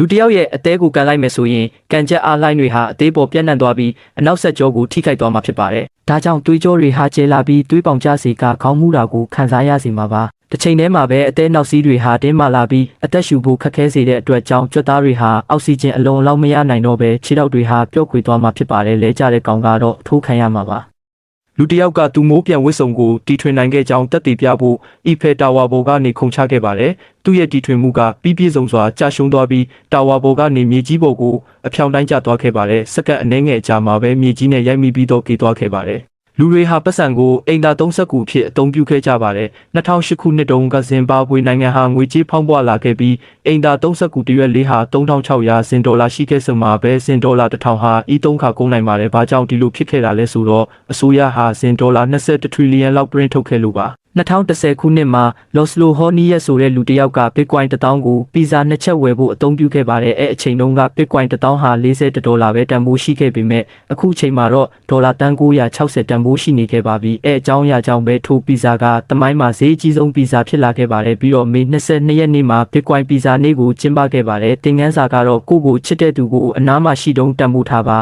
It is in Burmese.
လူတယောက်ရဲ့အသေးကိုကန်လိုက်မယ်ဆိုရင်ကန်ချက်အားလှိုင်းတွေဟာအသေးပေါ်ပြန့်နှံ့သွားပြီးအနောက်ဆက်ကြောကိုထိခိုက်သွားမှာဖြစ်ပါတယ်။ဒါကြောင့်သွေးကြောတွေဟာကျဲလာပြီးသွေးပေါင်ကျစေကခေါင်းမူတာကိုခံစားရစေမှာပါ။တစ်ချိန်တည်းမှာပဲအသေးနောက်စီးတွေဟာတင်းမာလာပြီးအသက်ရှူဖို့ခက်ခဲစေတဲ့အတွက်ကြောင့်ကြွက်သားတွေဟာအောက်ဆီဂျင်အလုံးလောက်မရနိုင်တော့ဘဲခြေထောက်တွေဟာပျော့ကွေသွားမှာဖြစ်ပါတယ်။လဲကျတဲ့ကောင်ကတော့ထိုးခံရမှာပါ။လူတယောက်ကသူမိုးပြန်ဝစ်စုံကိုတီထွင်နိုင်ခဲ့ကြောင်းတက်တည်ပြဖို့အီဖယ်တာဝါပေါ်ကနေခုန်ချခဲ့ပါတယ်။သူ့ရဲ့တီထွင်မှုကပြီးပြည့်စုံစွာကြာရှုံးသွားပြီးတာဝါပေါ်ကနေမြေကြီးပေါ်ကိုအဖြောင်တိုင်းကျသွားခဲ့ပါတယ်။စက္ကန့်အနည်းငယ်အကြာမှာပဲမြေကြီးနဲ့ရိုက်မိပြီးတော့ကြေသွားခဲ့ပါတယ်။လူတွေဟာပတ်စံကိုအိမ်သာ39ဖြစ်အသုံးပြုခဲ့ကြပါတယ်။2008ခုနှစ်တုန်းကဇင်ဘာဘွေနိုင်ငံဟာငွေကြေးဖောင်းပွားလာခဲ့ပြီးအိမ်သာ39တရွက်လေးဟာ3600ဇင်ဒေါ်လာရှိခဲ့စမှာပဲဇင်ဒေါ်လာ1000ဟာE3ခါကုန်နိုင်ပါတယ်။ဘာကြောင့်ဒီလိုဖြစ်ခဲ့တာလဲဆိုတော့အစိုးရဟာဇင်ဒေါ်လာ20ထရီလီယံလောက် print ထုတ်ခဲ့လို့ပါ2010ခုနှစ်မှာလော့စလိုဟောနီယက်ဆိုတဲ့လူတစ်ယောက်က Bitcoin 1000ကိုပီဇာ2ချက်ဝယ်ဖို့အသုံးပြုခဲ့ပါတယ်။အဲအချိန်တုန်းက Bitcoin 1000ဟာ40ဒေါ်လာပဲတန်ဖိုးရှိခဲ့ပေမဲ့အခုချိန်မှာတော့ဒေါ်လာတန်960တန်ဖိုးရှိနေခဲ့ပါပြီ။အဲအကြောင်းအရာကြောင့်ပဲထိုပီဇာကသမိုင်းမှာဈေးအကြီးဆုံးပီဇာဖြစ်လာခဲ့ပါတယ်။ပြီးတော့မေ22ရက်နေ့မှာ Bitcoin ပီဇာနေ့ကိုကျင်းပခဲ့ပါတယ်။သင်ခန်းစာကတော့ကိုယ့်ကိုချစ်တဲ့သူကိုအနားမှာရှိတုန်းတန်ဖိုးထားပါ